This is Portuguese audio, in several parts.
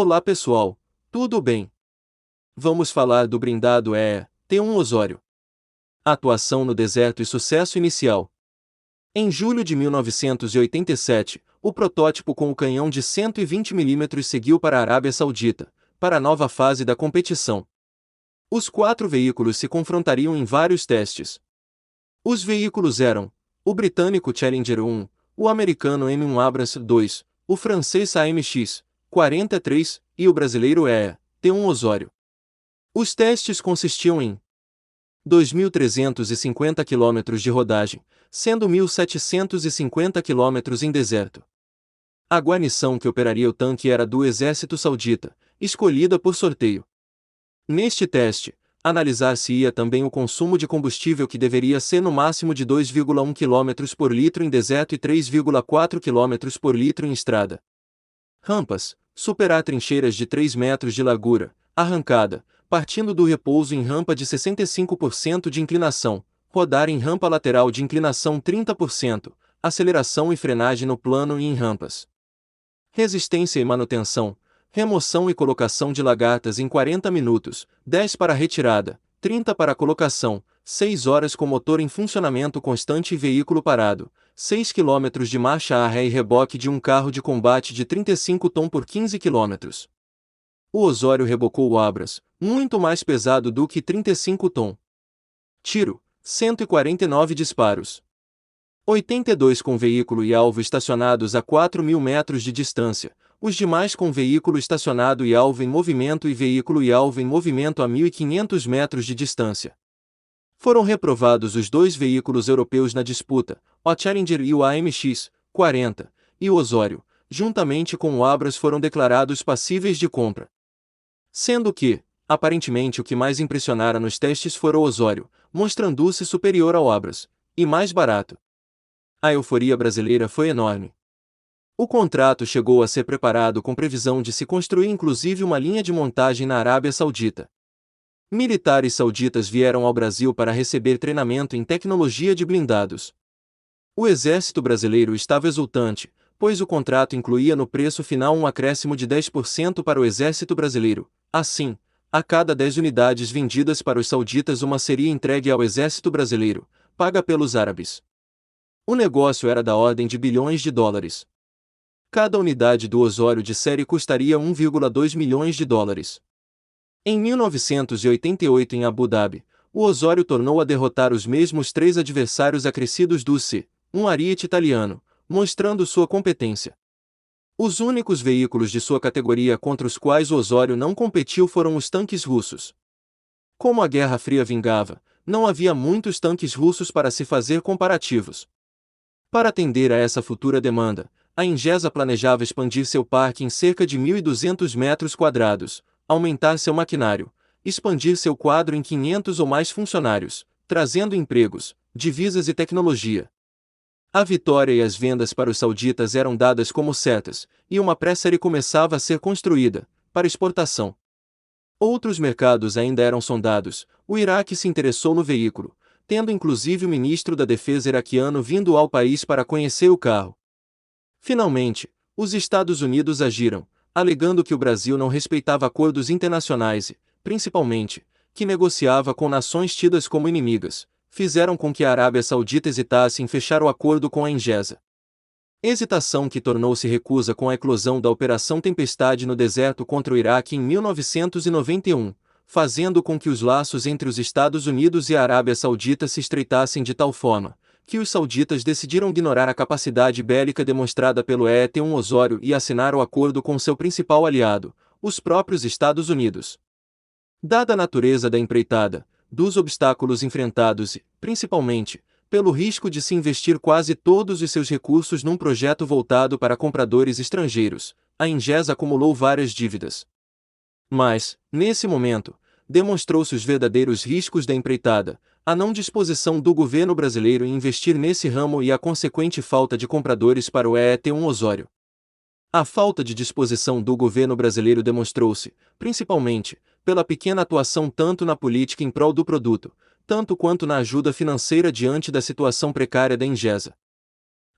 Olá pessoal, tudo bem? Vamos falar do brindado T1 Osório. Atuação no deserto e sucesso inicial. Em julho de 1987, o protótipo com o canhão de 120 mm seguiu para a Arábia Saudita, para a nova fase da competição. Os 4 veículos se confrontariam em vários testes. Os veículos eram o britânico Challenger 1, o americano M1 Abrams II, o francês AMX-43 e o brasileiro T1 Osório. Os testes consistiam em 2.350 km de rodagem, sendo 1.750 km em deserto. A guarnição que operaria o tanque era do Exército Saudita, escolhida por sorteio. Neste teste, analisar-se-ia também o consumo de combustível, que deveria ser no máximo de 2,1 km por litro em deserto e 3,4 km por litro em estrada. Rampas: superar trincheiras de 3 metros de largura, arrancada, partindo do repouso em rampa de 65% de inclinação, rodar em rampa lateral de inclinação 30%, aceleração e frenagem no plano e em rampas. Resistência e manutenção: remoção e colocação de lagartas em 40 minutos, 10 para retirada, 30 para colocação, 6 horas com motor em funcionamento constante e veículo parado, 6 km de marcha a ré e reboque de um carro de combate de 35 tom por 15 km. O Osório rebocou o Abrams, muito mais pesado do que 35 tom. Tiro: 149 disparos. 82 com veículo e alvo estacionados a 4.000 metros de distância, os demais com veículo estacionado e alvo em movimento e veículo e alvo em movimento a 1.500 metros de distância. Foram reprovados os 2 veículos europeus na disputa, o Challenger e o AMX-40, e o Osório, juntamente com o Abrams, foram declarados passíveis de compra. Sendo que, aparentemente, o que mais impressionara nos testes fora o Osório, mostrando-se superior ao Abrams, e mais barato. A euforia brasileira foi enorme. O contrato chegou a ser preparado com previsão de se construir inclusive uma linha de montagem na Arábia Saudita. Militares sauditas vieram ao Brasil para receber treinamento em tecnologia de blindados. O exército brasileiro estava exultante, pois o contrato incluía no preço final um acréscimo de 10% para o exército brasileiro. Assim, a cada 10 unidades vendidas para os sauditas, uma seria entregue ao exército brasileiro, paga pelos árabes. O negócio era da ordem de bilhões de dólares. Cada unidade do Osório de série custaria 1,2 milhões de dólares. Em 1988, em Abu Dhabi, o Osório tornou a derrotar os mesmos 3 adversários acrescidos do C-1 Ariete italiano, mostrando sua competência. Os únicos veículos de sua categoria contra os quais o Osório não competiu foram os tanques russos. Como a Guerra Fria vingava, não havia muitos tanques russos para se fazer comparativos. Para atender a essa futura demanda, a Ingesa planejava expandir seu parque em cerca de 1.200 metros quadrados, aumentar seu maquinário, expandir seu quadro em 500 ou mais funcionários, trazendo empregos, divisas e tecnologia. A vitória e as vendas para os sauditas eram dadas como certas, e uma pré-série começava a ser construída, para exportação. Outros mercados ainda eram sondados. O Iraque se interessou no veículo, tendo inclusive o ministro da Defesa iraquiano vindo ao país para conhecer o carro. Finalmente, os Estados Unidos agiram, alegando que o Brasil não respeitava acordos internacionais e, principalmente, que negociava com nações tidas como inimigas, fizeram com que a Arábia Saudita hesitasse em fechar o acordo com a Ingesa. Hesitação que tornou-se recusa com a eclosão da Operação Tempestade no deserto contra o Iraque em 1991, fazendo com que os laços entre os Estados Unidos e a Arábia Saudita se estreitassem de tal forma, que os sauditas decidiram ignorar a capacidade bélica demonstrada pelo T1 Osório e assinar o acordo com seu principal aliado, os próprios Estados Unidos. Dada a natureza da empreitada, dos obstáculos enfrentados e, principalmente, pelo risco de se investir quase todos os seus recursos num projeto voltado para compradores estrangeiros, a Ingesa acumulou várias dívidas. Mas, nesse momento, demonstrou-se os verdadeiros riscos da empreitada, a não disposição do governo brasileiro em investir nesse ramo e a consequente falta de compradores para o T1 Osório. A falta de disposição do governo brasileiro demonstrou-se, principalmente, pela pequena atuação tanto na política em prol do produto, tanto quanto na ajuda financeira diante da situação precária da Ingesa.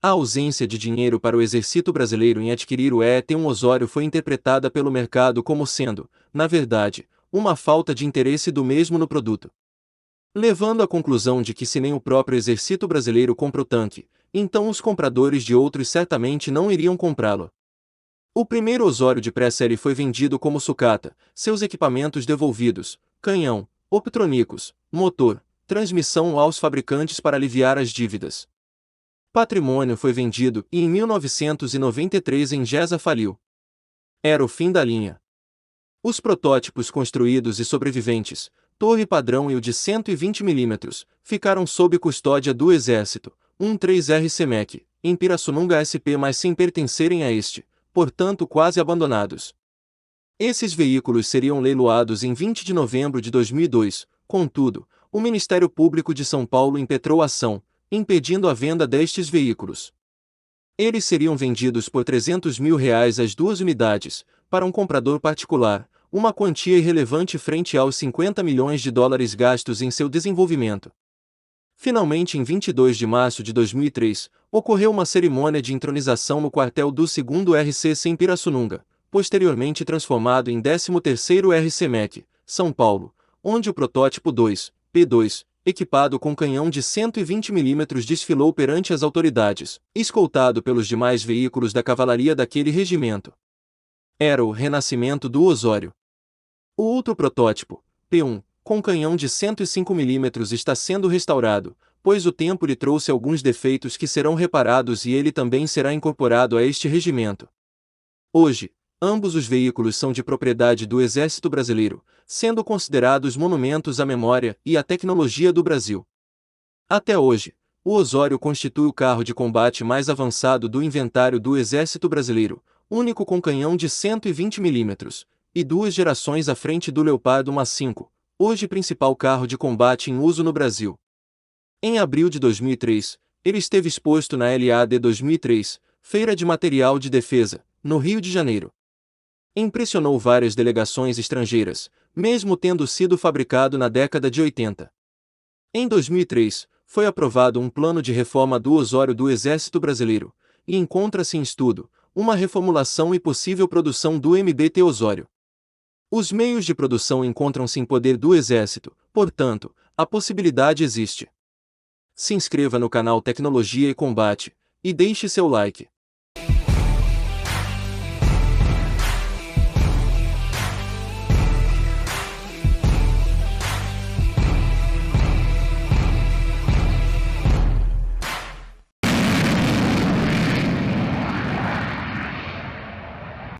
A ausência de dinheiro para o exército brasileiro em adquirir o ET-1 Osório foi interpretada pelo mercado como sendo, na verdade, uma falta de interesse do mesmo no produto, levando à conclusão de que se nem o próprio exército brasileiro compra o tanque, então os compradores de outros certamente não iriam comprá-lo. O primeiro Osório de pré-série foi vendido como sucata, seus equipamentos devolvidos, canhão, optrônicos, motor, transmissão aos fabricantes para aliviar as dívidas. Patrimônio foi vendido e em 1993 Engesa faliu. Era o fim da linha. Os protótipos construídos e sobreviventes, torre padrão e o de 120 mm, ficaram sob custódia do Exército, 13R CEMEC, em Pirassununga SP, mas sem pertencerem a este, portanto quase abandonados. Esses veículos seriam leiloados em 20 de novembro de 2002, contudo, o Ministério Público de São Paulo impetrou ação, impedindo a venda destes veículos. Eles seriam vendidos por R$300 mil as 2 unidades, para um comprador particular, uma quantia irrelevante frente aos US$ 50 milhões gastos em seu desenvolvimento. Finalmente, em 22 de março de 2003, ocorreu uma cerimônia de entronização no quartel do 2º RCC em Pirassununga, posteriormente transformado em 13º RCMEC, São Paulo, onde o protótipo 2, P2, equipado com canhão de 120 mm desfilou perante as autoridades, escoltado pelos demais veículos da cavalaria daquele regimento. Era o renascimento do Osório. O outro protótipo, P1, com canhão de 105 mm está sendo restaurado, pois o tempo lhe trouxe alguns defeitos que serão reparados e ele também será incorporado a este regimento. Hoje, ambos os veículos são de propriedade do Exército Brasileiro, sendo considerados monumentos à memória e à tecnologia do Brasil. Até hoje, o Osório constitui o carro de combate mais avançado do inventário do Exército Brasileiro, único com canhão de 120 mm, e 2 gerações à frente do Leopardo MA5, hoje principal carro de combate em uso no Brasil. Em abril de 2003, ele esteve exposto na LAD 2003, Feira de Material de Defesa, no Rio de Janeiro. Impressionou várias delegações estrangeiras, mesmo tendo sido fabricado na década de 80. Em 2003, foi aprovado um plano de reforma do Osório do Exército Brasileiro, e encontra-se em estudo uma reformulação e possível produção do MBT Osório. Os meios de produção encontram-se em poder do Exército, portanto, a possibilidade existe. Se inscreva no canal Tecnologia e Combate, e deixe seu like.